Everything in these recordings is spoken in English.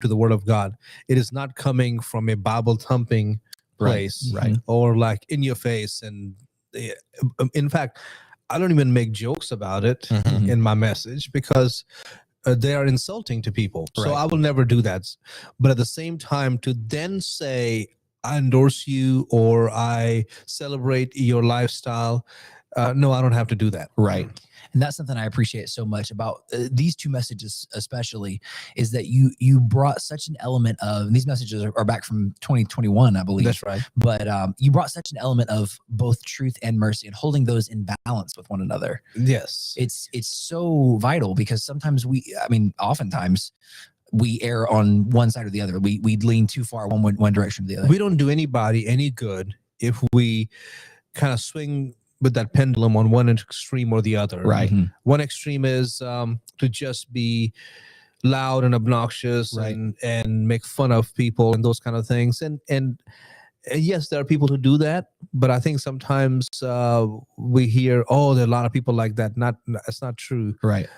to the word of God. It is not coming from a Bible thumping place, Right. or like in your face. And in fact, I don't even make jokes about it in my message, because they are insulting to people. So I will never do that. But at the same time, to then say, I endorse you or I celebrate your lifestyle, no, I don't have to do that. Right. And that's something I appreciate so much about these two messages, especially, is that you brought such an element of, and these messages are back from 2021, I believe. That's right. But you brought such an element of both truth and mercy and holding those in balance with one another. Yes. It's so vital, because sometimes oftentimes we err on one side or the other. We lean too far one direction or the other. We don't do anybody any good if we kind of swing with that pendulum on one extreme or the other. Right. One extreme is to just be loud and obnoxious and make fun of people and those kind of things. And yes, there are people who do that, but I think sometimes we hear, oh, there are a lot of people like that. That's not true. Right.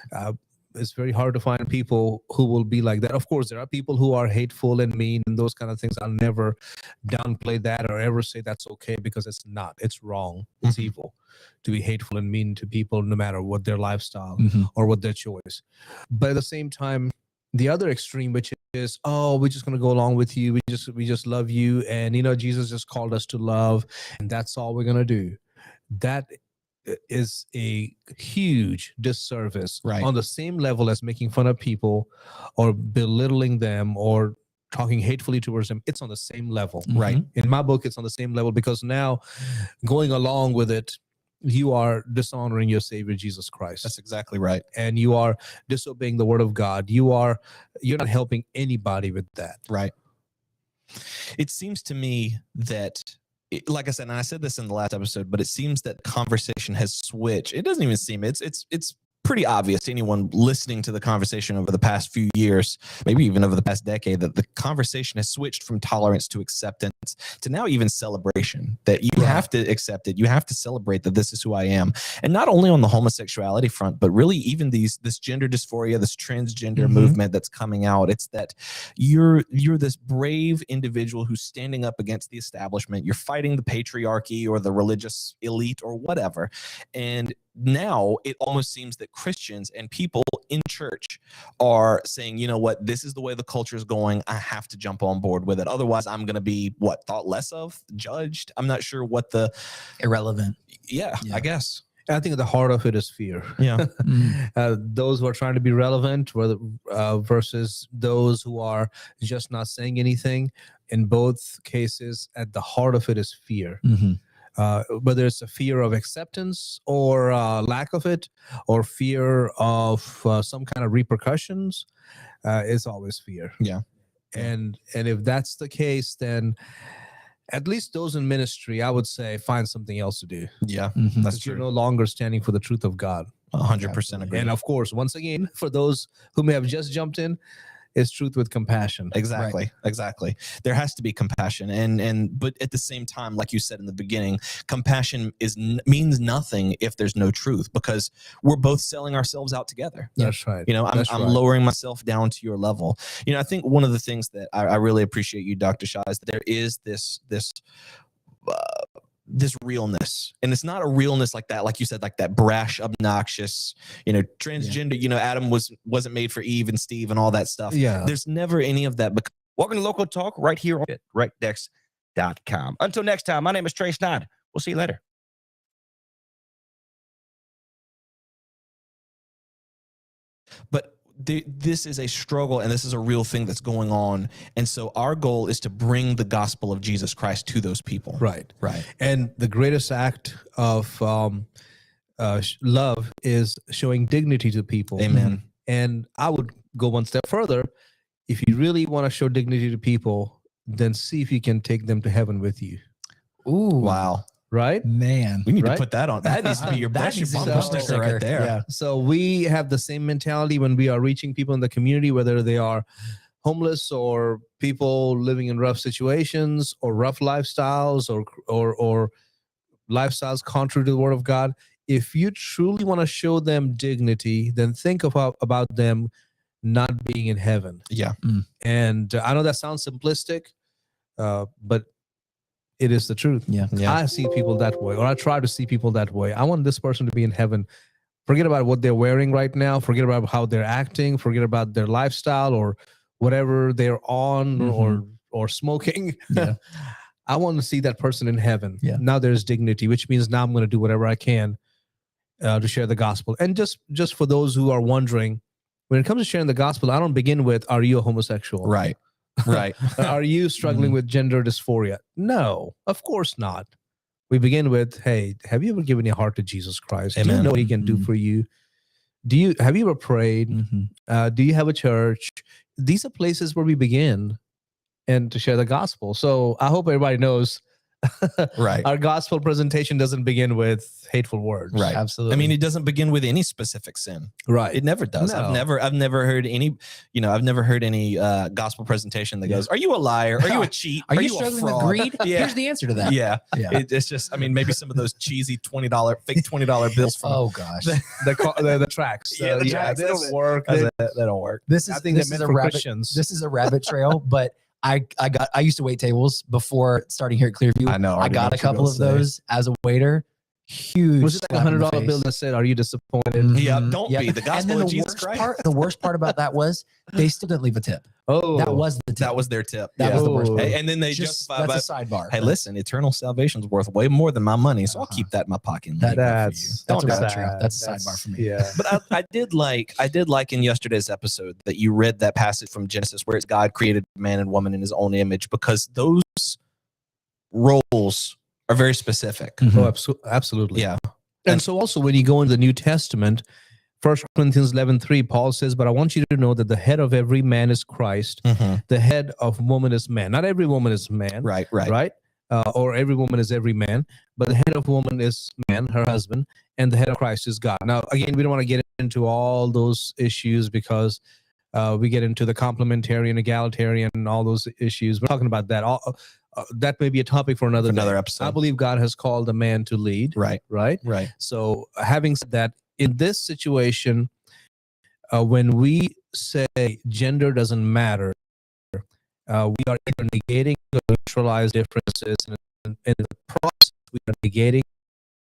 It's very hard to find people who will be like that. Of course, there are people who are hateful and mean and those kind of things. I'll never downplay that or ever say that's okay, because it's not. It's wrong. It's evil to be hateful and mean to people, no matter what their lifestyle or what their choice. But at the same time, the other extreme, which is, oh, we're just going to go along with you. We just love you. And, Jesus just called us to love, and that's all we're going to do. That is a huge disservice, on the same level as making fun of people or belittling them or talking hatefully towards them. It's on the same level. Right. In my book, it's on the same level, because now going along with it, you are dishonoring your Savior, Jesus Christ. That's exactly right. And you are disobeying the word of God. You're not helping anybody with that. Right. It seems to me that, like I said, and I said this in the last episode, but it seems that conversation has switched. It doesn't even seem, it's pretty obvious to anyone listening to the conversation over the past few years, maybe even over the past decade, that the conversation has switched from tolerance to acceptance to now even celebration, that you have to accept it. You have to celebrate that this is who I am. And not only on the homosexuality front, but really even this gender dysphoria, this transgender movement that's coming out. It's that you're this brave individual who's standing up against the establishment. You're fighting the patriarchy or the religious elite or whatever. And now it almost seems that Christians and people in church are saying, you know what, this is the way the culture is going. I have to jump on board with it. Otherwise, I'm going to be thought less of, judged. I'm not sure what the irrelevant. Yeah, I guess. I think at the heart of it is fear. Yeah. Those who are trying to be relevant versus those who are just not saying anything. In both cases, at the heart of it is fear. Whether it's a fear of acceptance or lack of it, or fear of some kind of repercussions, it's always fear. Yeah. And if that's the case, then at least those in ministry, I would say, find something else to do. Yeah, that's true. You're no longer standing for the truth of God. 100% agree. And of course, once again, for those who may have just jumped in, is truth with compassion. Exactly. Exactly. There has to be compassion. But at the same time, like you said in the beginning, compassion means nothing if there's no truth, because we're both selling ourselves out together. That's right. I'm lowering myself down to your level. I think one of the things that I really appreciate you, Dr. Shah, is that there is this realness, and it's not a realness like that, like you said, like that brash, obnoxious, transgender, Adam wasn't made for Eve and Steve and all that stuff. Yeah. There's never any of that. Welcome to Local Talk right here on rightdex.com. Until next time, my name is Trey Snyder. We'll see you later. But this is a struggle, and this is a real thing that's going on. And so our goal is to bring the gospel of Jesus Christ to those people. Right. Right. And the greatest act of love is showing dignity to people. Amen. And I would go one step further. If you really want to show dignity to people, then see if you can take them to heaven with you. Ooh. Wow. Right? Man. We need to put that on. That needs to be your bumper sticker right there. Yeah. So we have the same mentality when we are reaching people in the community, whether they are homeless or people living in rough situations or rough lifestyles or lifestyles contrary to the word of God. If you truly want to show them dignity, then think about them not being in heaven. Yeah. And I know that sounds simplistic, but it is the truth. Yeah. I see people that way, or I try to see people that way. I want this person to be in heaven. Forget about what they're wearing right now. Forget about how they're acting. Forget about their lifestyle or whatever they're on or smoking. Yeah. I want to see that person in heaven. Yeah. Now there's dignity, which means now I'm going to do whatever I can to share the gospel. And just for those who are wondering, when it comes to sharing the gospel, I don't begin with, are you a homosexual? Right. Right. Are you struggling with gender dysphoria? No, of course not. We begin with, hey, have you ever given your heart to Jesus Christ? Do you Amen. know what he can do for you? Have you ever prayed? Do you have a church? These are places where we begin and to share the gospel. So I hope everybody knows Right. our gospel presentation doesn't begin with hateful words. Right. Absolutely. I mean, it doesn't begin with any specific sin. Right. It never does. No. I've never heard any, I've never heard any gospel presentation that goes, are you a liar? Are you a cheat? are you a struggling with fraud?" greed? Yeah. Here's the answer to that. Yeah. Yeah. It's just, I mean, maybe some of those cheesy fake $20 bills from Oh gosh. The tracks. Yeah, the They tracks, don't work. that don't work. This is I think this they're is meant a for rabbit. Christians. This is a rabbit trail, but I used to wait tables before starting here at Clearview. I know. I got a couple of those as a waiter. Huge. Was it like slap in the $100 bill face. that said, are you disappointed? Mhm. Yeah, don't Yep. be. The And gospel then of the Jesus worst Christ. part, the worst part about that was they still didn't leave a tip. Oh, That was the tip. That was their tip. That Yeah. was the worst Oh. part. Hey, and then they Just, justify by, that's a sidebar. hey, listen, eternal salvation's worth way more than my money, so I'll keep that in my pocket. and That- leave that for you. that's That's a Don't rabbit do trail. sad. That's a sidebar for me. Yeah. But I did like in yesterday's episode that you read that passage from Genesis where it's God created man and woman in his own image, because those roles are very specific. Mhm. Oh, absolutely. Yeah. And so also when you go into the New Testament, 1 Corinthians 11:3, Paul says, but I want you to know that the head of every man is Christ. The head of woman is man. Not every woman is man. Right. Right? Or every woman is every man. But the head of woman is man, her husband. And the head of Christ is God. Now, again, we don't want to get into all those issues because we get into the complementarian, egalitarian, and all those issues. We're talking about that. That may be a topic for another day. episode. I believe God has called a man to lead. Right. Right? Right. So, having said that, in this situation, when we say gender doesn't matter, we are either negating or neutralize differences. And in the process, we are negating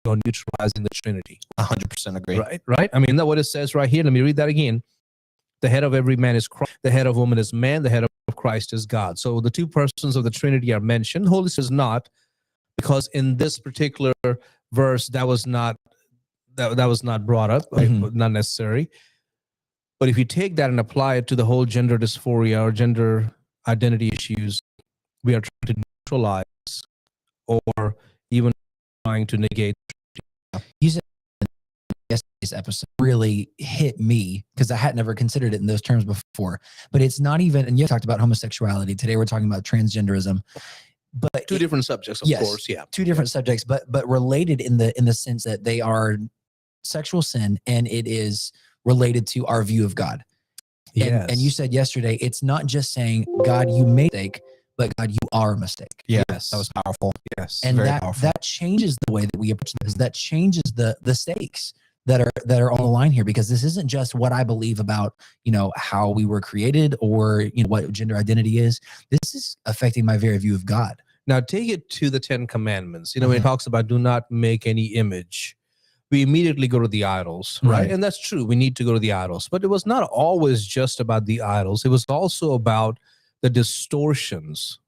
or neutralizing the Trinity. 100% agree. Right? I mean, that's what it says right here. Let me read that again. The head of every man is Christ. The head of woman is man. The head of Christ is God. So the two persons of the Trinity are mentioned. Holy Spirit is not, because in this particular verse, that was not brought up, not necessary. But if you take that and apply it to the whole gender dysphoria or gender identity issues, we are trying to neutralize or even trying to negate. You said yesterday's episode really hit me because I had never considered it in those terms before. But it's not even, and you talked about homosexuality. Today we're talking about transgenderism. But Two different subjects, of Yes. course. Yeah. two different subjects, but related in the sense that they are sexual sin, and it is related to our view of God. And you said yesterday, it's not just saying, God, you made a mistake, but God, you are a mistake. Yes. That was powerful. Yes. And very that powerful. that changes the way that we approach this. That changes the stakes that are on the line here, because this isn't just what I believe about, how we were created or, what gender identity is. This is affecting my very view of God. Now take it to the 10 Commandments. When it talks about do not make any image, we immediately go to the idols, right? Right. And that's true. We need to go to the idols. But it was not always just about the idols. It was also about the distortions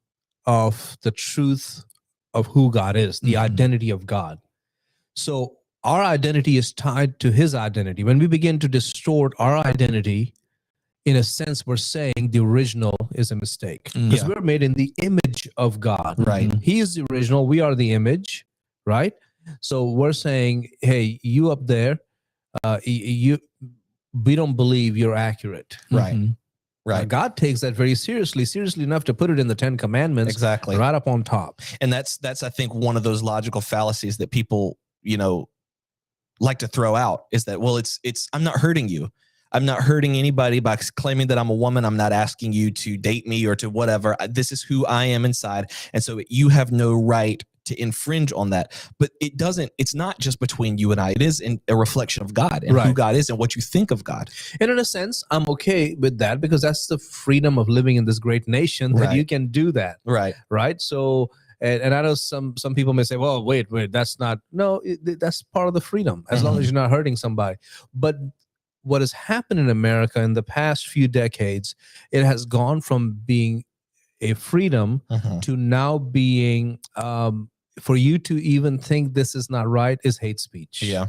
of the truth of who God is, the Mhm. identity of God. So our identity is tied to his identity. When we begin to distort our identity, in a sense, we're saying the original is a mistake, because Yeah. we're made in the image of God. Right. He is the original. We are the image, right? So we're saying, hey, you up there, we don't believe you're accurate. Right. Mhm. Right. Now, God takes that very seriously enough to put it in the 10 Commandments, Exactly. right up on top. And that's I think one of those logical fallacies that people, like to throw out, is that, well, it's I'm not hurting you. I'm not hurting anybody by claiming that I'm a woman. I'm not asking you to date me or to whatever. This is who I am inside. And so you have no right to infringe on that. But it's not just between you and I. It is a reflection of God and who Right. God is and what you think of God. And in a sense, I'm okay with that because that's the freedom of living in this great nation that Right. you can do that, Right. right? So, and I know some people may say, well, wait, that's not, no, that's part of the freedom as long as you're not hurting somebody. But what has happened in America in the past few decades, it has gone from being a freedom to now being, for you to even think this is not right is hate speech. Yeah.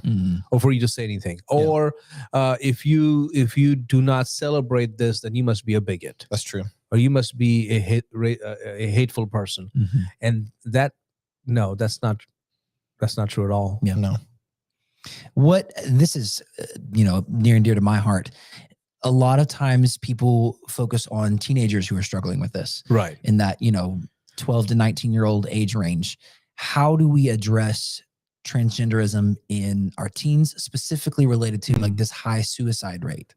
Or for you to say anything, or if you do not celebrate this, then you must be a bigot, That's true. or you must be a hateful person, and that's not true at all. Yeah. No. What this is, near and dear to my heart. A lot of times people focus on teenagers who are struggling with this Right. in that, 12 to 19-year-old age range. How do we address transgenderism in our teens, specifically related to like this high suicide rate?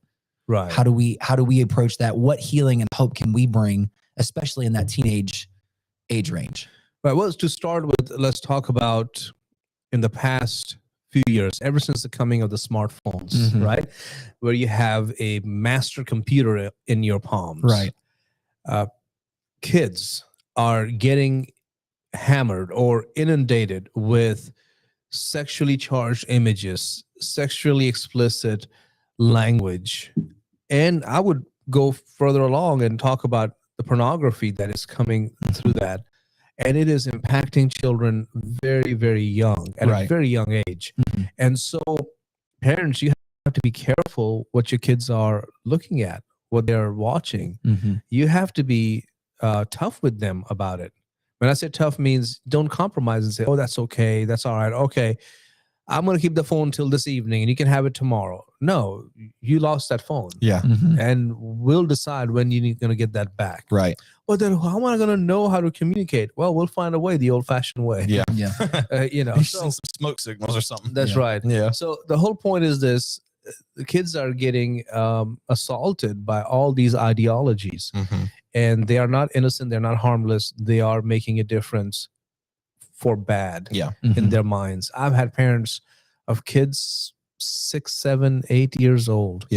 Right. How do we approach that? What healing and hope can we bring, especially in that teenage age range? Right. Well, to start with, let's talk about in the past few years, ever since the coming of the smartphones, right, where you have a master computer in your palms, Right. Kids are getting hammered or inundated with sexually charged images, sexually explicit language, and I would go further along and talk about the pornography that is coming through that. And it is impacting children very, very young, at a very young age. And so parents, you have to be careful what your kids are looking at, what they're watching. You have to be tough with them about it. When I say tough means don't compromise and say, oh, that's okay. That's all right. Okay, I'm going to keep the phone till this evening and you can have it tomorrow. No, you lost that phone. Yeah. And we'll decide when you're going to get that back. Right. Well, then how am I going to know how to communicate? Well, we'll find a way, the old-fashioned way. Yeah. Yeah. You So send some smoke signals or something. that's right. Yeah. So the whole point is this: the kids are getting assaulted by all these ideologies, and they are not innocent. They're not harmless. They are making a difference for bad in their minds. I've had parents of kids 6, 7, 8 years old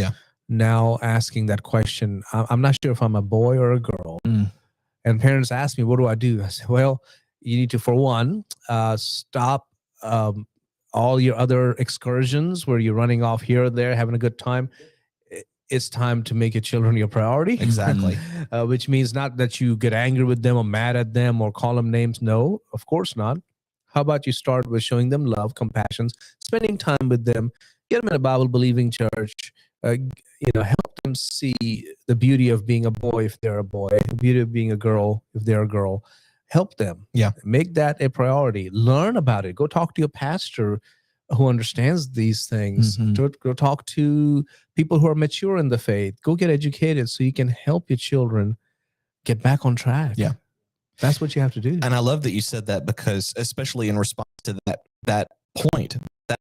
now asking that question. I'm not sure if I'm a boy or a girl. And parents ask me, what do I do? I say, well, you need to, for one, stop all your other excursions where you're running off here or there, having a good time. It's time to make your children your priority. Exactly. Which means not that you get angry with them or mad at them or call them names. No, of course not. How about you start with showing them love, compassion, spending time with them, get them in a Bible-believing church, help them see the beauty of being a boy if they're a boy, the beauty of being a girl if they're a girl. Help them. Yeah. Make that a priority. Learn about it. Go talk to your pastor who understands these things. Go talk to people who are mature in the faith. Go get educated so you can help your children get back on track. Yeah. That's what you have to do. And I love that you said that, because especially in response to that point, that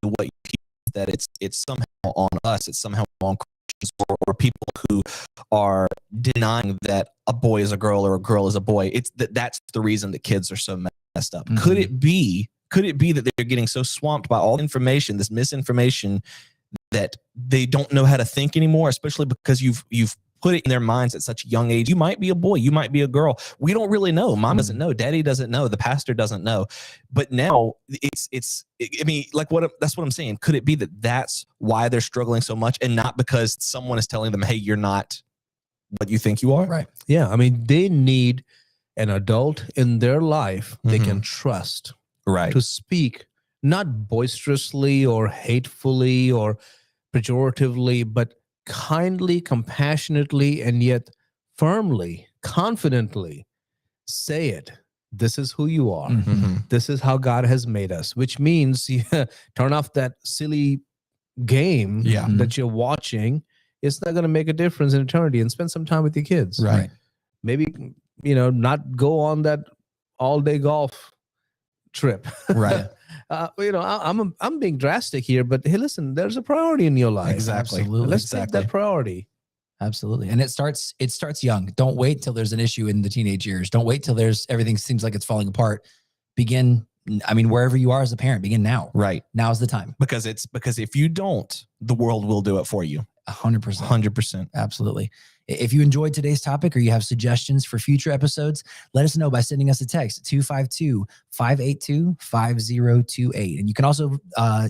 what you keep, that it's somehow on us, it's somehow on Christians or people who are denying that a boy is a girl or a girl is a boy. It's that's the reason that kids are so messed up. Could it be that they're getting so swamped by all information, this misinformation, that they don't know how to think anymore, especially because you've put it in their minds at such a young age? You might be a boy, you might be a girl. We don't really know. Mom doesn't know, daddy doesn't know, the pastor doesn't know. But now that's what I'm saying. Could it be that that's why they're struggling so much, and not because someone is telling them, hey, you're not what you think you are? Right. Yeah. I mean, they need an adult in their life they can trust Right. to speak, not boisterously or hatefully or pejoratively, but kindly, compassionately, and yet firmly, confidently say it. This is who you are. This is how God has made us, which means turn off that silly game that you're watching. It's not going to make a difference in eternity, and spend some time with your kids. Right. Maybe, not go on that all-day golf trip. Right. I'm being drastic here, but hey, listen, there's a priority in your life. Exactly. Absolutely. Let's take that priority. Absolutely. And it starts young. Don't wait till there's an issue in the teenage years. Don't wait till everything seems like it's falling apart. begin. I mean, wherever you are as a parent, begin now. Right. Now's the time. Because if you don't, the world will do it for you. 100%. 100%. Absolutely. If you enjoyed today's topic or you have suggestions for future episodes, let us know by sending us a text at 252-582-5028. And you can also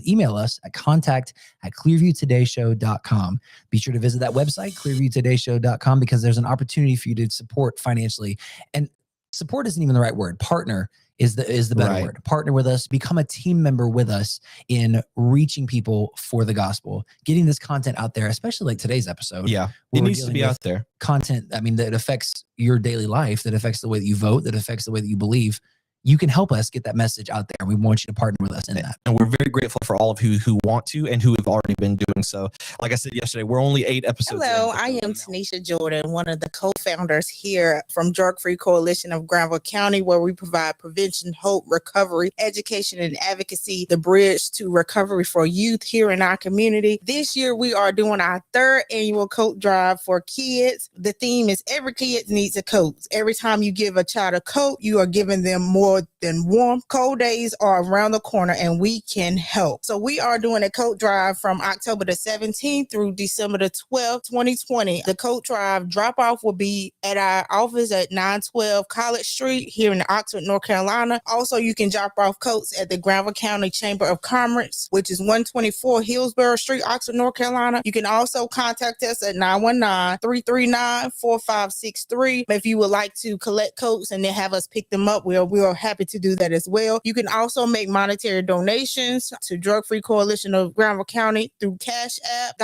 email us at contact@clearviewtodayshow.com. Be sure to visit that website, clearviewtodayshow.com, because there's an opportunity for you to support financially. And support isn't even the right word. Partner is the better Right. word. Partner with us, become a team member with us in reaching people for the gospel, getting this content out there, especially like today's episode. Yeah. where It we're needs to dealing be with out there. content, I mean, that affects your daily life, that affects the way that you vote, that affects the way that you believe. You can help us get that message out there. We want you to partner with us in that. And we're very grateful for all of you who want to and who have already been doing so. Like I said yesterday, we're only 8 episodes. Hello, in, I am Tanisha Jordan, one of the co-founders here from Drug Free Coalition of Granville County, where we provide prevention, hope, recovery, education, and advocacy, the bridge to recovery for youth here in our community. This year, we are doing our 3rd annual coat drive for kids. The theme is every kid needs a coat. Every time you give a child a coat, you are giving them more than warm. Cold days are around the corner and we can help. So we are doing a coat drive from October the 17th through December the 12th, 2020. The coat drive drop off will be at our office at 912 College Street here in Oxford, North Carolina. Also, you can drop off coats at the Granville County Chamber of Commerce, which is 124 Hillsborough Street, Oxford, North Carolina. You can also contact us at 919-339-4563. If you would like to collect coats and then have us pick them up, we are happy to do that as well. You can also make monetary donations to Drug Free Coalition of Granville County through Cash App,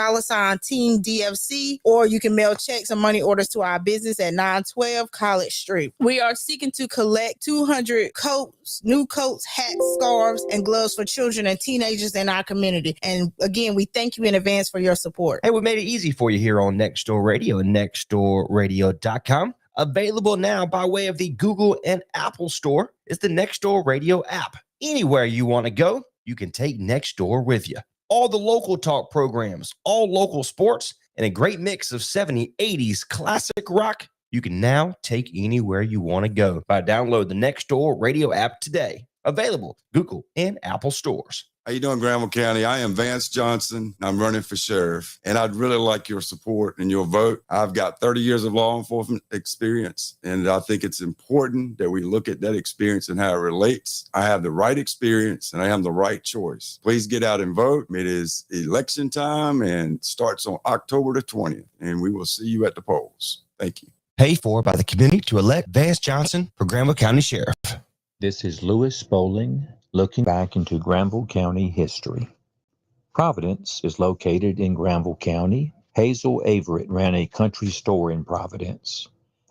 $Team DFC, or you can mail checks and money orders to our business at 912 College Street. We are seeking to collect 200 coats, new coats, hats, scarves, and gloves for children and teenagers in our community. And again, we thank you in advance for your support. Hey, we made it easy for you here on Next Door Radio and nextdoorradio.com. Available now by way of the Google and Apple Store is the Next Door Radio app. Anywhere you want to go, you can take Next Door with you. All the local talk programs, all local sports, and a great mix of 70s, 80s classic rock, you can now take anywhere you want to go by download the Next Door Radio app today. Available Google and Apple stores. How you doing, Granville County? I am Vance Johnson. I'm running for sheriff, and I'd really like your support and your vote. I've got 30 years of law enforcement experience, and I think it's important that we look at that experience and how it relates. I have the right experience, and I have the right choice. Please get out and vote. It is election time and starts on October the 20th, and we will see you at the polls. Thank you. Paid for by the community to elect Vance Johnson for Granville County Sheriff. This is Lewis Bowling, looking back into Granville County history. Providence is located in Granville County. Hazel Averett ran a country store in Providence,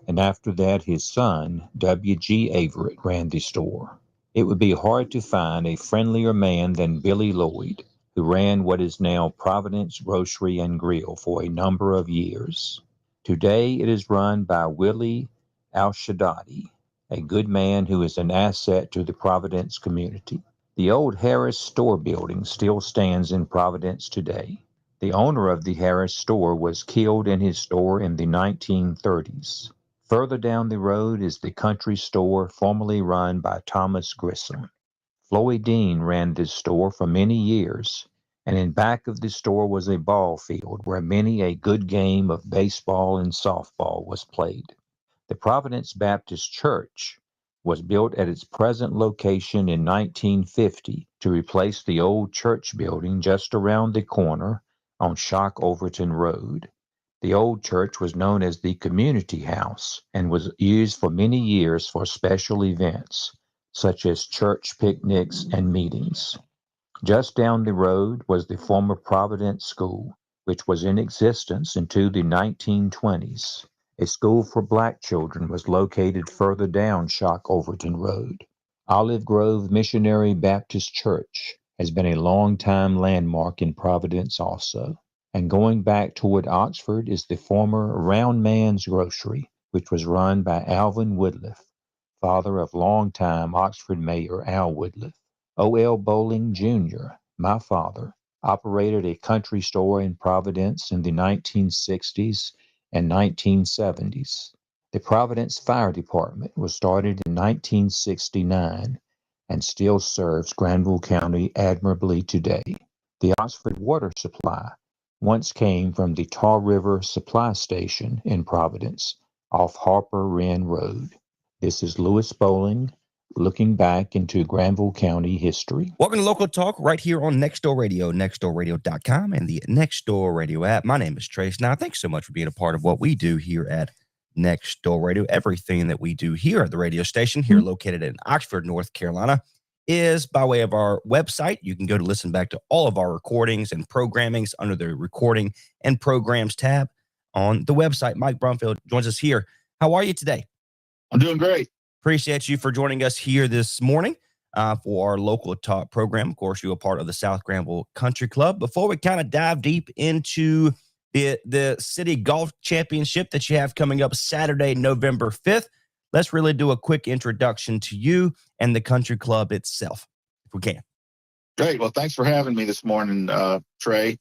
and after that his son, W.G. Averett, ran the store. It would be hard to find a friendlier man than Billy Lloyd, who ran what is now Providence Grocery and Grill for a number of years. Today it is run by Willie Al-Shaddadi, a good man who is an asset to the Providence community. The old Harris store building still stands in Providence today. The owner of the Harris store was killed in his store in the 1930s. Further down the road is the country store formerly run by Thomas Grissom. Floyd Dean ran this store for many years, and in back of the store was a ball field where many a good game of baseball and softball was played. The Providence Baptist Church was built at its present location in 1950 to replace the old church building just around the corner on Shock Overton Road. The old church was known as the Community House and was used for many years for special events, such as church picnics and meetings. Just down the road was the former Providence School, which was in existence into the 1920s. A school for black children was located further down Shock Overton Road. Olive Grove Missionary Baptist Church has been a long-time landmark in Providence also. And going back toward Oxford is the former Round Man's Grocery, which was run by Alvin Woodliff, father of longtime Oxford Mayor Al Woodliff. O.L. Bowling Jr., my father, operated a country store in Providence in the 1960s and 1970s. The Providence Fire Department was started in 1969 and still serves Granville County admirably today. The Oxford water supply once came from the Tar River Supply Station in Providence off Harper Wren Road. This is Lewis Bowling looking back into Granville County history. Welcome to Local Talk right here on Nextdoor Radio, nextdoorradio.com, and the Nextdoor Radio app. My name is Trace. Now, thanks so much for being a part of what we do here at Nextdoor Radio. Everything that we do here at the radio station, here located in Oxford, North Carolina, is by way of our website. You can go to listen back to all of our recordings and programmings under the Recording and Programs tab on the website. Mike Brumfield joins us here. How are you today? I'm doing great. Appreciate you for joining us here this morning for our Local Talk program. Of course, you're a part of the South Granville Country Club. Before we kind of dive deep into the City Golf Championship that you have coming up Saturday, November 5th, let's really do a quick introduction to you and the country club itself, if we can. Great. Well, thanks for having me this morning, Trey.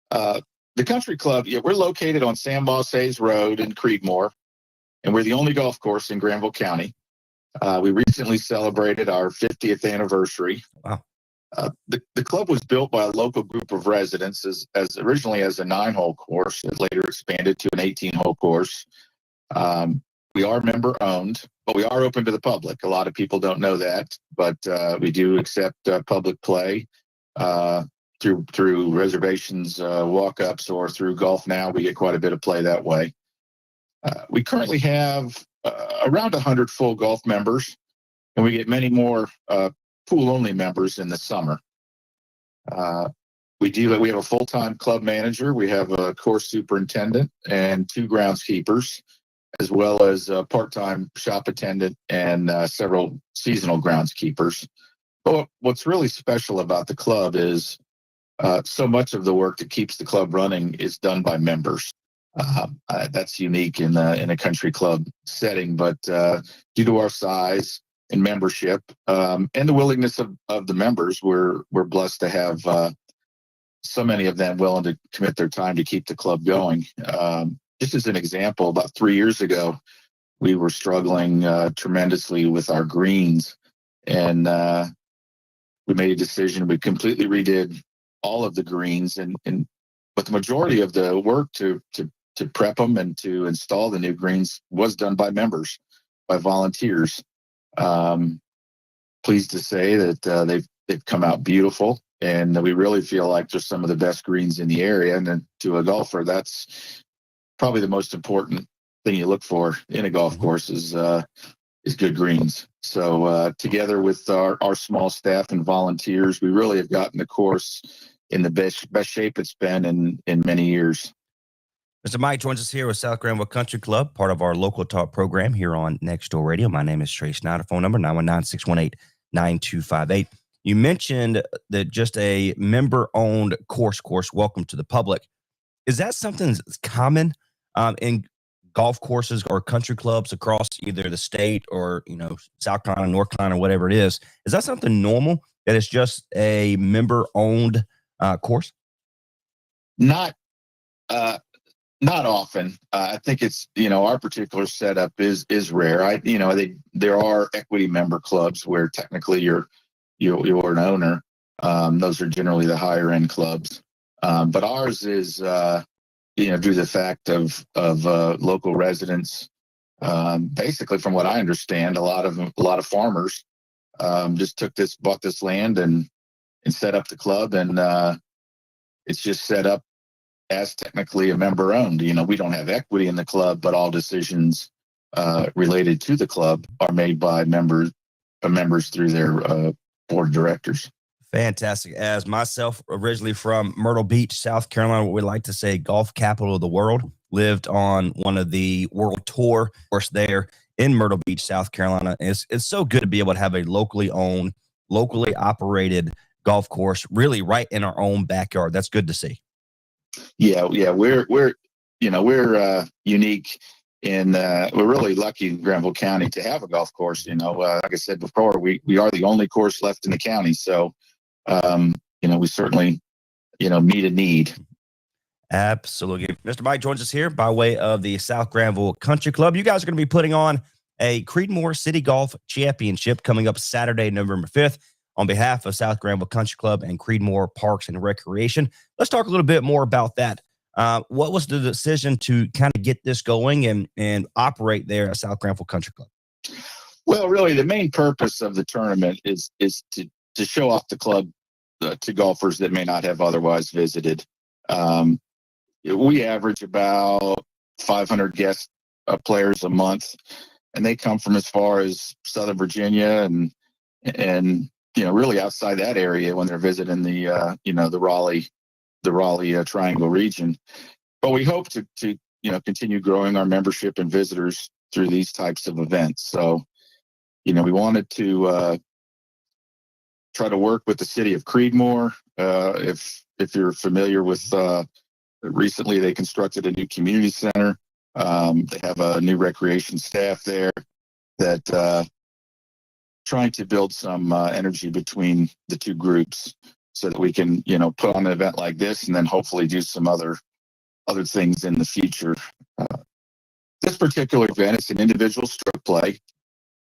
The country club, we're located on Sam Boss Hayes Road in Creedmoor, and we're the only golf course in Granville County. We recently celebrated our 50th anniversary. Wow. The club was built by a local group of residents as originally as a 9-hole course. It later expanded to an 18-hole course. We are member owned, but we are open to the public. A lot of people don't know that, but we do accept public play through reservations, walk-ups, or through Golf Now. We get quite a bit of play that way. We currently have around 100 full golf members, and we get many more pool-only members in the summer. We have a full-time club manager. We have a course superintendent and 2 groundskeepers, as well as a part-time shop attendant and several seasonal groundskeepers. But what's really special about the club is so much of the work that keeps the club running is done by members. That's unique in a country club setting, but due to our size and membership and the willingness of the members, we're blessed to have so many of them willing to commit their time to keep the club going. Just as an example, about 3 years ago, we were struggling tremendously with our greens, and we made a decision. We completely redid all of the greens, but the majority of the work to prep them and to install the new greens was done by members, by volunteers. Pleased to say that they've come out beautiful, and we really feel like they're some of the best greens in the area. And then to a golfer, that's probably the most important thing you look for in a golf course is good greens. So together with our small staff and volunteers, we really have gotten the course in the best shape it's been in many years. Mr. Mike joins us here with South Granville Country Club, part of our Local Talk program here on Nextdoor Radio. My name is Trace Snyder. Phone number 919-618-9258. You mentioned that just a member-owned course, welcome to the public. Is that something that's common in golf courses or country clubs across either the state or, South Carolina, North Carolina, whatever it is? Is that something normal, that it's just a member-owned course? Not often. I think it's, our particular setup is rare. There are equity member clubs where technically you're an owner. Those are generally the higher end clubs. But ours is, due to the fact of local residents. Basically, from what I understand, a lot of farmers just bought this land and set up the club, and it's just set up as technically a member owned. We don't have equity in the club, but all decisions related to the club are made by members through their board of directors. Fantastic. As myself, originally from Myrtle Beach, South Carolina, what we like to say, golf capital of the world, lived on one of the world tour course there in Myrtle Beach, South Carolina. It's so good to be able to have a locally owned, locally operated golf course, really right in our own backyard. That's good to see. Yeah. We're unique in we're really lucky in Granville County to have a golf course. Like I said before, we are the only course left in the county. So, we certainly, meet a need. Absolutely. Mr. Mike joins us here by way of the South Granville Country Club. You guys are going to be putting on a Creedmoor City Golf Championship coming up Saturday, November 5th. On behalf of South Granville Country Club and Creedmoor Parks and Recreation, let's talk a little bit more about that. What was the decision to kind of get this going and operate there at South Granville Country Club? Well, really, the main purpose of the tournament is to show off the club to golfers that may not have otherwise visited. We average about 500 guest players a month, and they come from as far as Southern Virginia and really outside that area when they're visiting the Raleigh Triangle region. But we hope to continue growing our membership and visitors through these types of events. So, we wanted to try to work with the city of Creedmoor. If you're familiar with, recently they constructed a new community center. They have a new recreation staff there that trying to build some energy between the two groups so that we can, put on an event like this and then hopefully do some other things in the future. This particular event is an individual stroke play,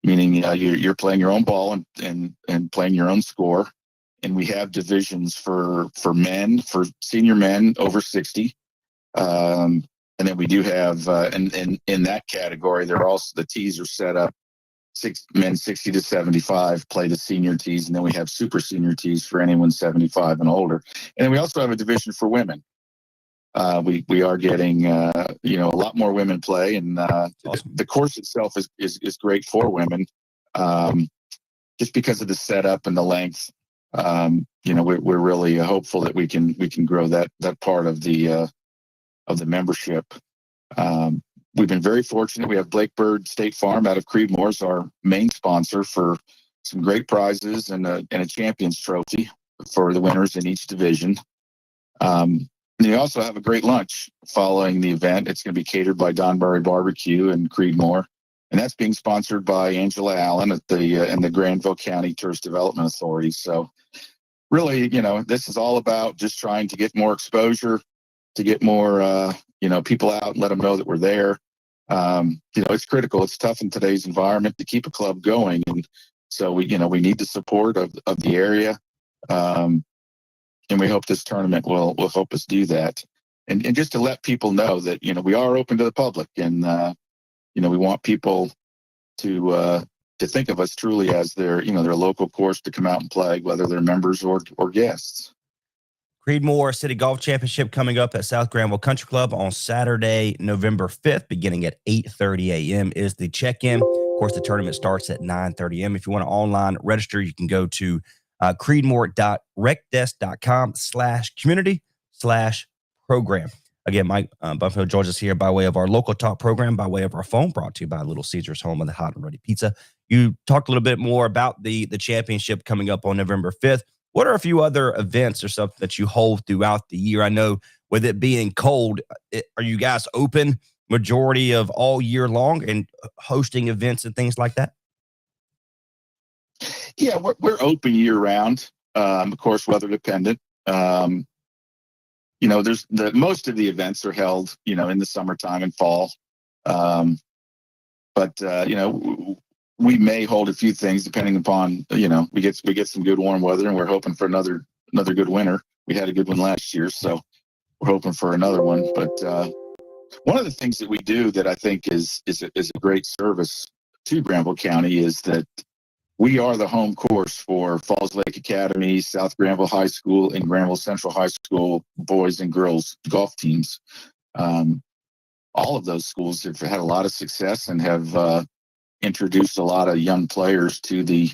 meaning you're playing your own ball and playing your own score. And we have divisions for men, for senior men over 60. And then we do have, in that category, the tees are set up. Men 60 to 75 play the senior tees, and then we have super senior tees for anyone 75 and older. And then we also have a division for women. We are getting a lot more women play, and the course itself is great for women, just because of the setup and the length. We're really hopeful that we can grow that part of the membership. We've been very fortunate. We have Blake Bird State Farm out of Creedmoor as our main sponsor for some great prizes and a Champions Trophy for the winners in each division. And you also have a great lunch following the event. It's going to be catered by Donbury Barbecue in Creedmoor, and that's being sponsored by Angela Allen at the Granville County Tourist Development Authority. So really, this is all about just trying to get more exposure, to get more people out and let them know that we're there. It's critical. It's tough in today's environment to keep a club going, and so we need the support of the area, and we hope this tournament will help us do that. And just to let people know that we are open to the public, and we want people to think of us truly as their local course to come out and play, whether they're members or guests. Creedmoor City Golf Championship coming up at South Granville Country Club on Saturday, November 5th, beginning at 8:30 a.m. is the check-in. Of course, the tournament starts at 9:30 a.m. If you want to online register, you can go to creedmoor.recdesk.com/community/program. Again, Mike Buffalo joins us here by way of our local talk program, by way of our phone, brought to you by Little Caesars, home of the hot and ready pizza. You talked a little bit more about the championship coming up on November 5th. What are a few other events or something that you hold throughout the year? I know with it being cold, are you guys open majority of all year long and hosting events and things like that? Yeah, we're open year round. Of course, weather dependent. There's most of the events are held, in the summertime and fall. But we may hold a few things depending upon, we get some good warm weather, and we're hoping for another good winter. We had a good one last year, so we're hoping for another one. But one of the things that we do that I think is a great service to Granville County is that we are the home course for Falls Lake Academy, South Granville High School, and Granville Central High School boys and girls golf teams. All of those schools have had a lot of success and have introduced a lot of young players to the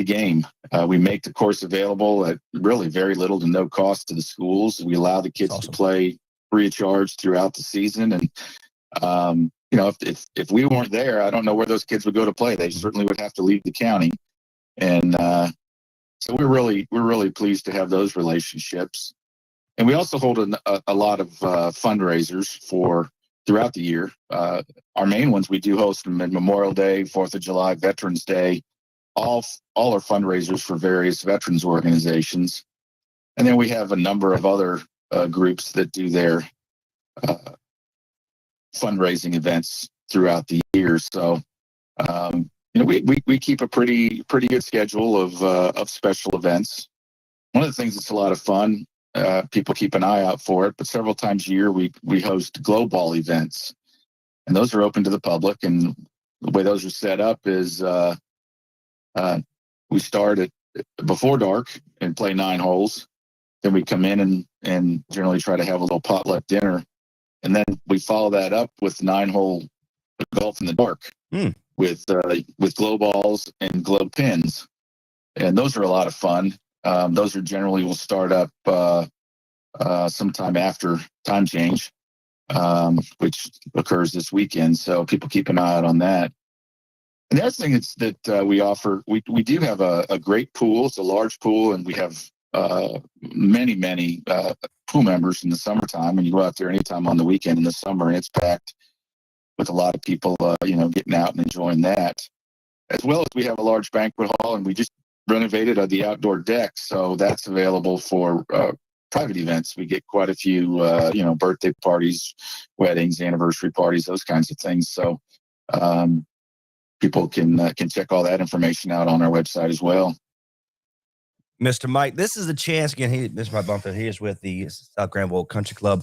game. We make the course available at really very little to no cost to the schools. We allow the kids to play free of charge throughout the season. And if we weren't there, I don't know where those kids would go to play. They certainly would have to leave the county. And so we're really pleased to have those relationships. And we also hold a lot of fundraisers throughout the year. Our main ones, we do host them at Memorial Day, 4th of July, Veterans Day. All are fundraisers for various veterans organizations. And then we have a number of other groups that do their fundraising events throughout the year. So we keep a pretty good schedule of special events. One of the things that's a lot of fun, people keep an eye out for it, but several times a year we host glow ball events, and those are open to the public. And the way those are set up is we start at before dark and play 9 holes. Then we come in and generally try to have a little potluck dinner, and then we follow that up with 9-hole golf in the dark with glow balls and glow pins, and those are a lot of fun. Those are generally will start up sometime after time change, which occurs this weekend. So people keep an eye out on that. And the other thing is that we offer, we do have a great pool. It's a large pool, and we have many pool members in the summertime. And you go out there anytime on the weekend in the summer, and it's packed with a lot of people, getting out and enjoying that. As well as we have a large banquet hall, and we just renovated the outdoor deck, so that's available for private events. We get quite a few, birthday parties, weddings, anniversary parties, those kinds of things. So people can check all that information out on our website as well. Mr. Mike, this is a chance again. This is my bumper. He is with the South Granville Country Club,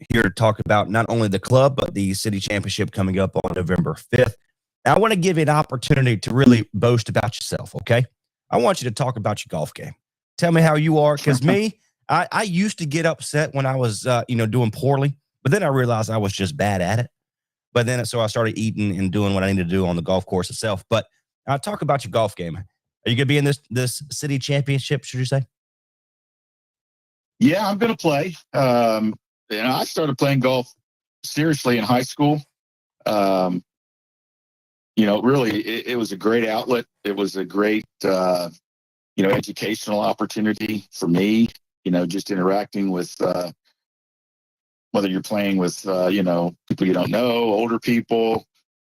here to talk about not only the club but the city championship coming up on November 5th. Now, I want to give you an opportunity to really boast about yourself. Okay, I want you to talk about your golf game. Tell me how you are, because I used to get upset when I was doing poorly, but then I realized I was just bad at it. But then so I started eating and doing what I needed to do on the golf course itself. But I'll talk about your golf game. Are you going to be in this city championship, should you say? Yeah, I'm going to play. I started playing golf seriously in high school. Really, it was a great outlet. It was a great, educational opportunity for me, just interacting with, whether you're playing with, people you don't know, older people.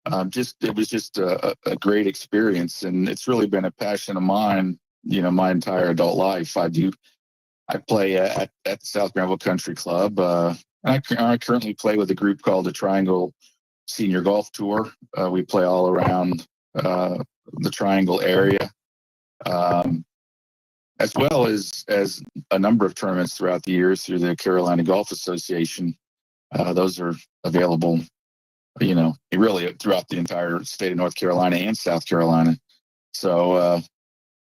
It was just a great experience. And it's really been a passion of mine, my entire adult life. I play at the South Granville Country Club. I currently play with a group called the Triangle Senior Golf Tour. We play all around the Triangle area, as well as a number of tournaments throughout the years through the Carolina Golf Association. Those are available, really throughout the entire state of North Carolina and South Carolina. So,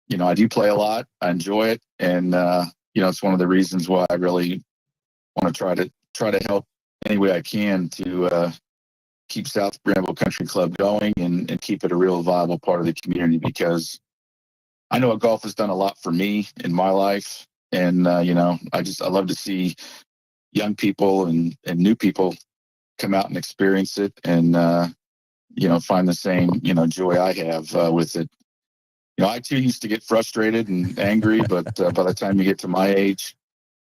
I do play a lot. I enjoy it, and it's one of the reasons why I really want to try to help any way I can to keep South Granville Country Club going and keep it a real viable part of the community, because I know golf has done a lot for me in my life. And, I love to see young people and new people come out and experience it and, find the same, joy I have with it. I too used to get frustrated and angry, but by the time you get to my age,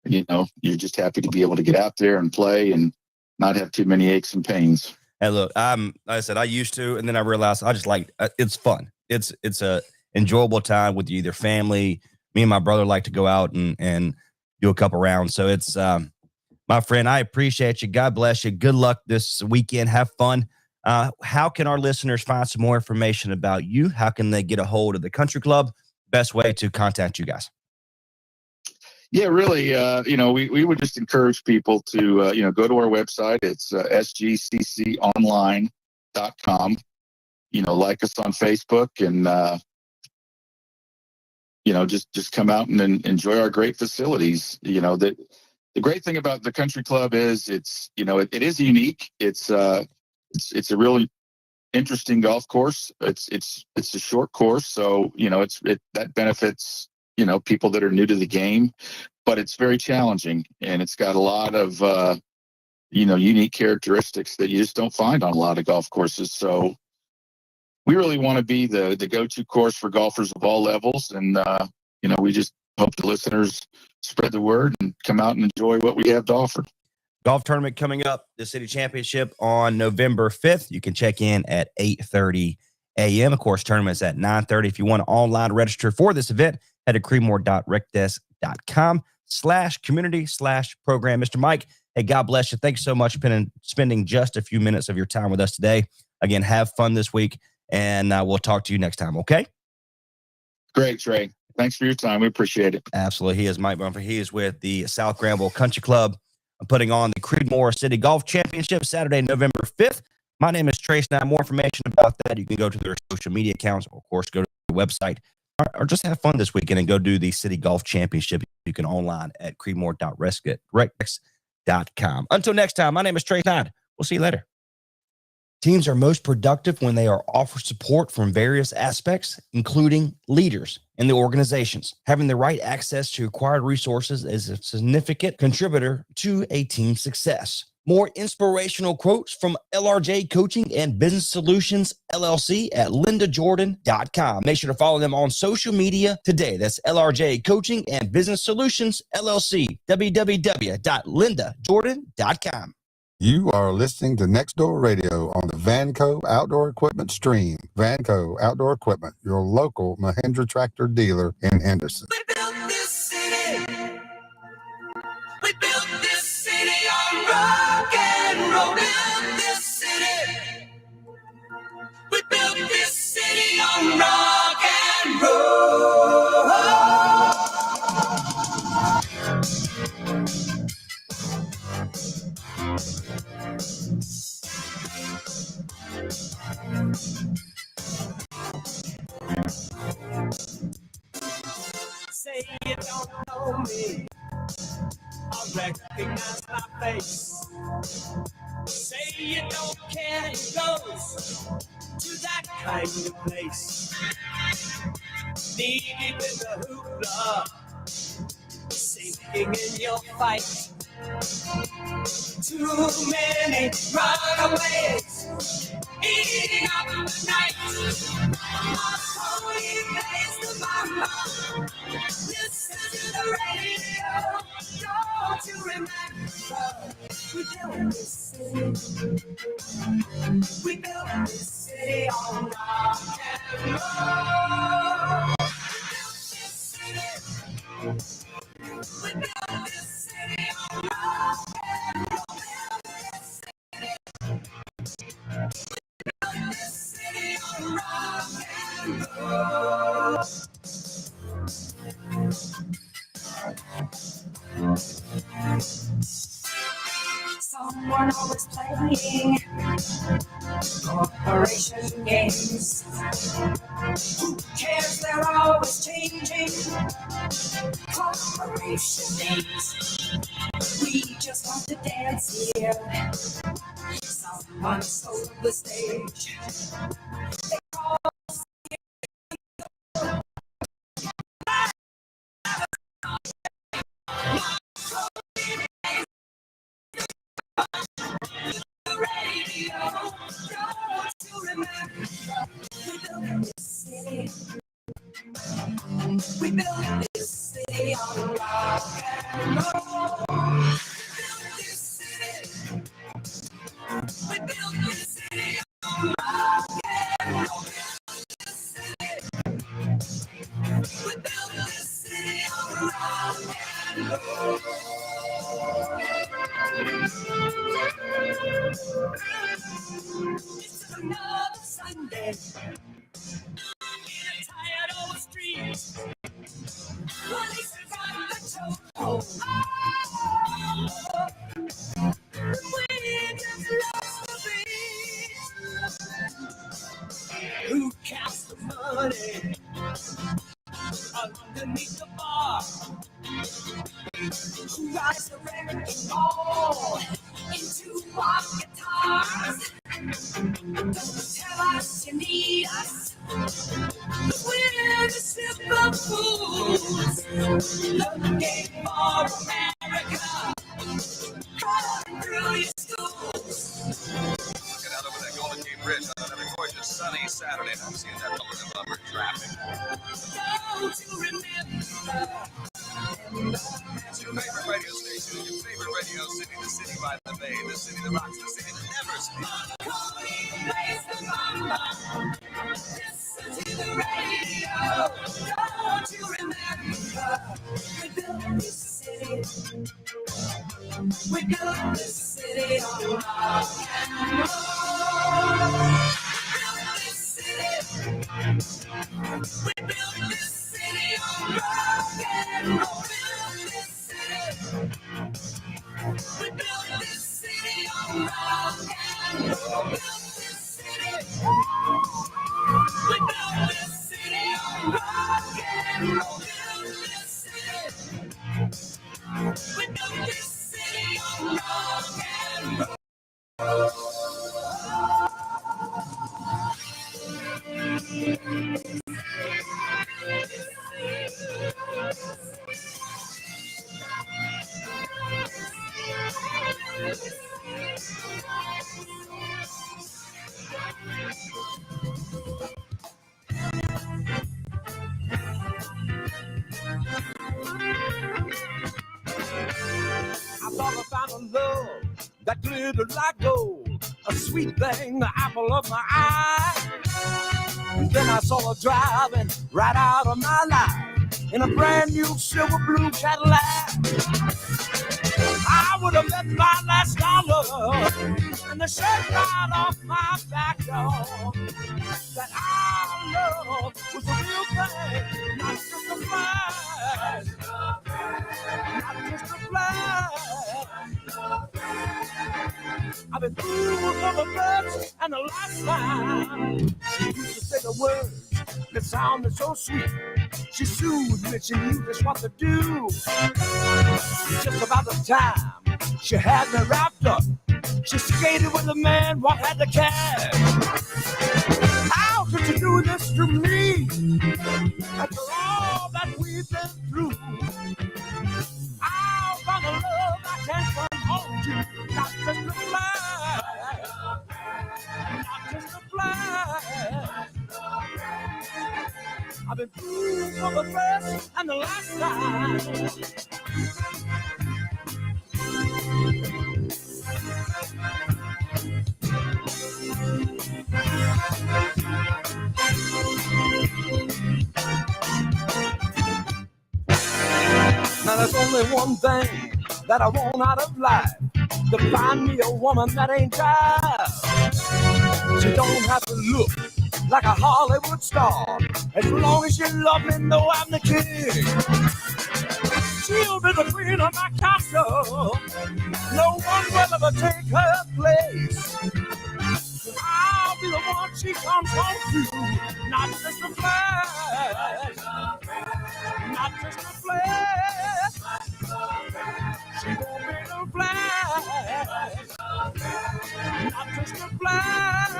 you're just happy to be able to get out there and play and not have too many aches and pains. Hey, look, like I said, I used to, and then I realized I just like it's fun. It's a enjoyable time with either family. Me and my brother like to go out and do a couple rounds. So it's my friend, I appreciate you. God bless you. Good luck this weekend. Have fun. How can our listeners find some more information about you? How can they get a hold of the country club? Best way to contact you guys? Yeah, really, we would just encourage people to, go to our website. It's sgcconline.com. Like us on Facebook and, just come out and enjoy our great facilities. The great thing about the country club is it is unique. It's a really interesting golf course. It's a short course. So, that benefits, people that are new to the game, but it's very challenging, and it's got a lot of, unique characteristics that you just don't find on a lot of golf courses. So we really want to be the go-to course for golfers of all levels. And, we just hope the listeners spread the word and come out and enjoy what we have to offer. Golf tournament coming up, the city championship on November 5th. You can check in at 8:30 a.m. Of course, tournament's at 9:30. If you want to online register for this event, head to creedmoor.recdesk.com/community/program. Mr. Mike, hey, God bless you. Thanks so much for spending just a few minutes of your time with us today. Again, have fun this week and we'll talk to you next time. Okay. Great, Trey. Thanks for your time. We appreciate it. Absolutely. He is Mike Mumford. He is with the South Granville Country Club, putting on the Creedmoor City Golf Championship Saturday, November 5th. My name is Trace. Now, more information about that, you can go to their social media accounts, or of course, go to the website, or just have fun this weekend and go do the City Golf Championship. You can online at creedmoor.recrex.com. Until next time, my name is Trace Hyde. We'll see you later. Teams are most productive when they are offered support from various aspects, including leaders in the organizations. Having the right access to required resources is a significant contributor to a team's success. More inspirational quotes from LRJ Coaching and Business Solutions, LLC at lindajordan.com. Make sure to follow them on social media today. That's LRJ Coaching and Business Solutions, LLC, www.lindajordan.com. You are listening to Next Door Radio on the Vanco Outdoor Equipment Stream. Vanco Outdoor Equipment, your local Mahindra tractor dealer in Henderson. We built this city. We built this city on rock and roll. Built this city. We built this city on rock and roll. Say you don't know me, I recognize my face. Say you don't care, it goes to that kind of place. Knee deep in the hoopla, sinking in your fight. Too many runaways, eating up the night. My pony plays the mama. Listen to the radio. Don't you remember? We built this city. We built this city on rock and roll. We built this city on rock and roll. We built this city on rock and roll. Someone always playing corporation games. Who cares? They're always changing corporation names. We just want to dance here. Someone stole the stage. They call us the radio. Don't you remember? We built this city. We built this city on rock and roll. We built this city. We built this city on rock and roll. We built this city on rock and roll. It's another Sunday in a tired old street. Police have got the chokehold. We just lost the beat. Who counts the money underneath the bar? Who rides the wrecking ball into our guitars? Don't tell us you need us. We're the simple fools looking for America, crawling through your schools. Looking out over that Golden Gate Bridge on another gorgeous sunny Saturday, and I'm seeing that lumber traffic. Don't you remember? It's your favorite radio station, your favorite radio city, the city by the bay, the city that rocks, the city that never sleeps. Cody plays the mama. Listen to the radio. Don't you remember? We built this city. We built this city on rock and roll. We built this city. We built this city on rock and roll. We built this city on rock and roll. Built this city. We built this city on rock and roll. Built this city. We built this city on rock and roll. I thought I found a love that glittered like gold, a sweet thing, the apple of my eye. And then I saw her driving right out of my life in a brand new silver blue Cadillac. I would have bet my last dollar and the shirt right off my back door that our love was a real thing, not just a flash, not just a flash. I've been through for the first and the last time. She used to say the words that sounded so sweet. She soothed me, she knew just what to do. Just about the time she had me wrapped up, she skated with a man what had the cash. How could you do this to me? After all that we've been through, I'll find a love I can't come home to. Not just a flash, not just a flash. I've been through for the first and the last time. Now there's only one thing that I want out of life, to find me a woman that ain't tired. She don't have to look like a Hollywood star, as long as she love me, know I'm the king. She'll be the queen of my castle, no one will ever take her place. I'll be the one she comes home to, not just a flash, not just a flash. She won't be no flash, not just a flash.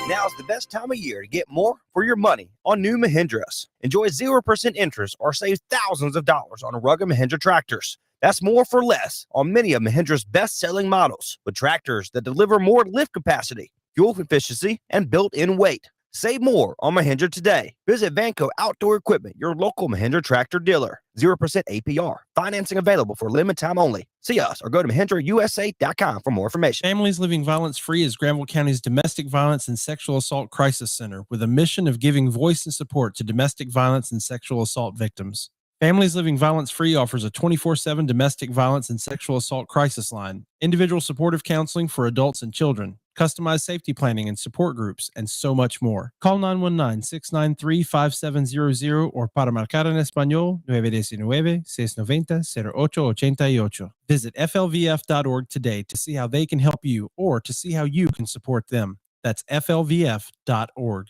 Now's the best time of year to get more for your money on new Mahindras. Enjoy 0% interest or save thousands of dollars on rugged Mahindra tractors. That's more for less on many of Mahindra's best-selling models, with tractors that deliver more lift capacity, fuel efficiency, and built-in weight. Save more on Mahindra today. Visit Vanco Outdoor Equipment, your local Mahindra tractor dealer. 0% APR. Financing available for limited time only. See us or go to MahindraUSA.com for more information. Families Living Violence Free is Granville County's domestic violence and sexual assault crisis center with a mission of giving voice and support to domestic violence and sexual assault victims. Families Living Violence Free offers a 24/7 domestic violence and sexual assault crisis line, individual supportive counseling for adults and children, customized safety planning and support groups, and so much more. Call 919-693-5700 or para marcar en español 919-690-0888. Visit flvf.org today to see how they can help you or to see how you can support them. That's flvf.org.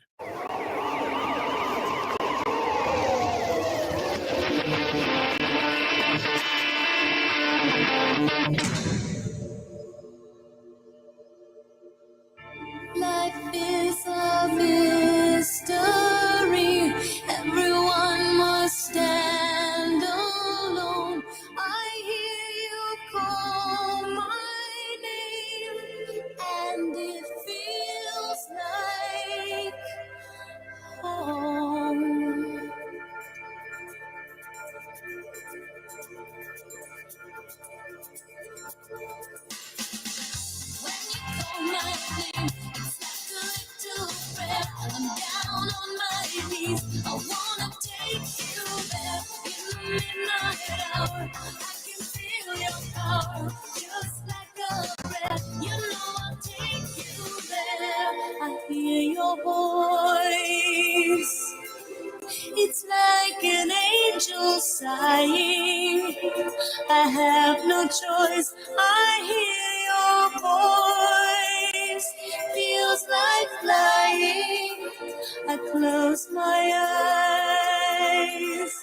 Life is a mystery. Everyone must stand alone. I hear you call my name, and it feels like midnight hour. I can feel your power, just like a breath. You know I'll take you there. I hear your voice. It's like an angel sighing. I have no choice. I hear your voice. Feels like flying. I close my eyes.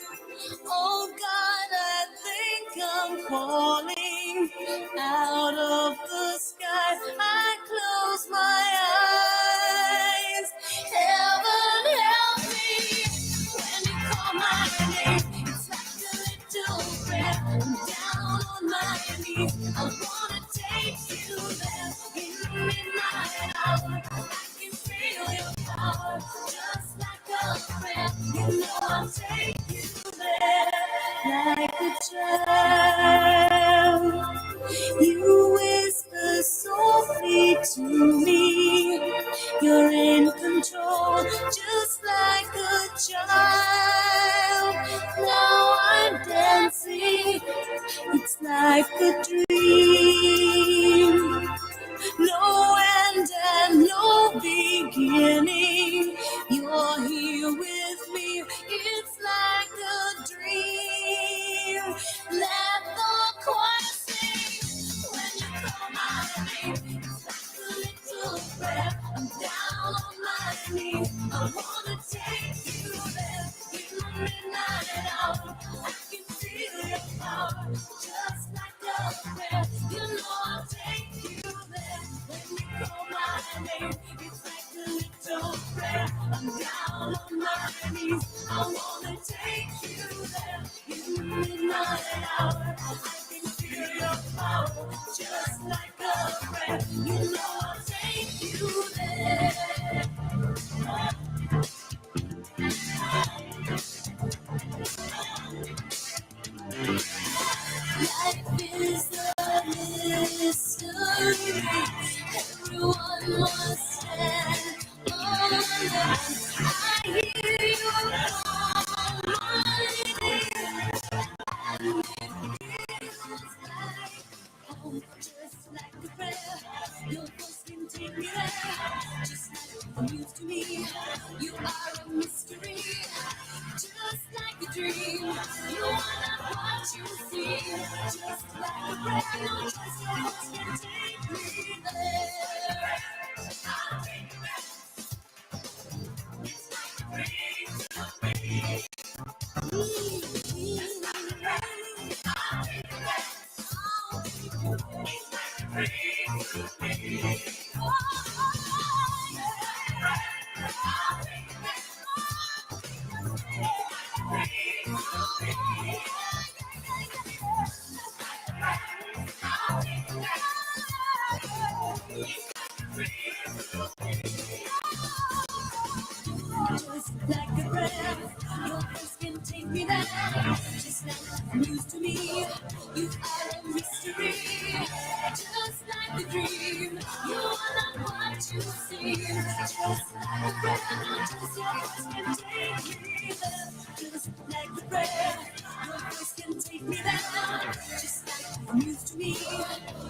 Oh God, I think I'm falling out of the sky. I close my eyes. Heaven help me when you call my name. It's like a little prayer. I'm down on my knees. I wanna take you there in the midnight hour. I can feel your power, just like a prayer. You know I'll take you there like a child. You whisper softly to me. You're in control, just like a child. Now I'm dancing. It's like a dream. No end and no beginning. You're here with me. It's like a dream. Let the choir sing when you call my name. It's like a little prayer. I'm down on my knees. I wanna take you there in the midnight hour. I can feel your power, just like a prayer. You know I'll take you there when you call my name. It's like a little prayer. I'm down on my knees. I wanna take you there in the midnight hour. I can feel your power, just like a prayer. You know I'll take you there. Life is a mystery. Everyone must stand alone. I hear you call my name. And it feels like home, just like a prayer. Your voice can take me there, just like you used to me. You are a mystery, just like a dream. You are not what you see, just like a prayer. No choice, your voice can take me there. I'll take you back. It's like a dream to me. It's like a prayer. I'll take you back. It's like a dream to me. Oh, yeah. I'll take you back. Just like a prayer, your voice can take me there. Just like news to me, you are a mystery. Just like a dream, you are not what you seem. Just like a prayer, just your voice can take me there. Just like a prayer, your voice can take me there. Just like news to me,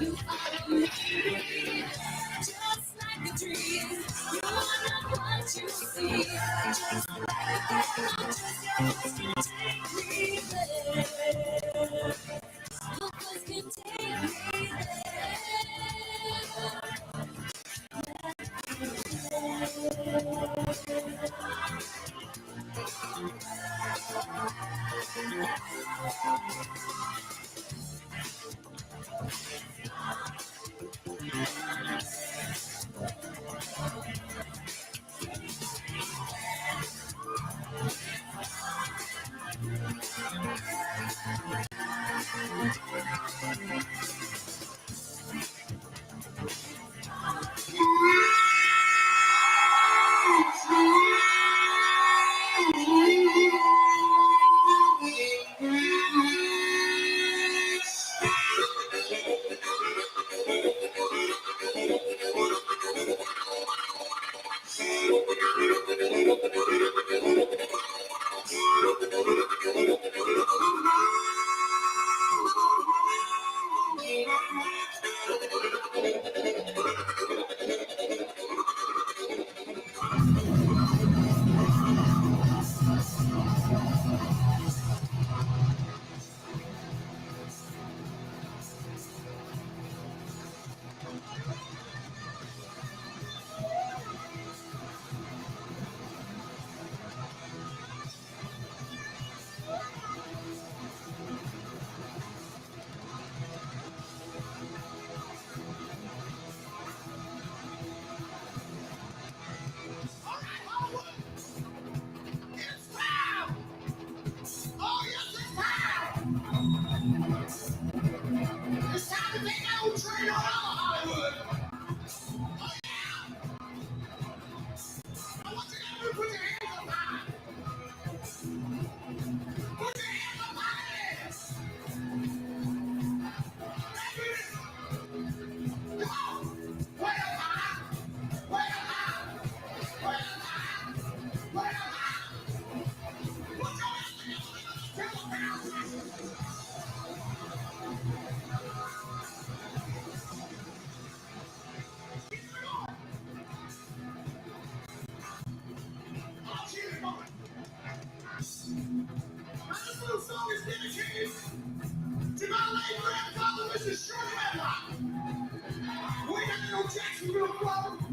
you are a mystery. Just like a dream, you are not what you see. Just like a prayer, just your voice can take me there. Your voice can take me song is dedicated to my late grandfather, Mr. Shirley Medlock. Way down in old Jacksonville, Florida.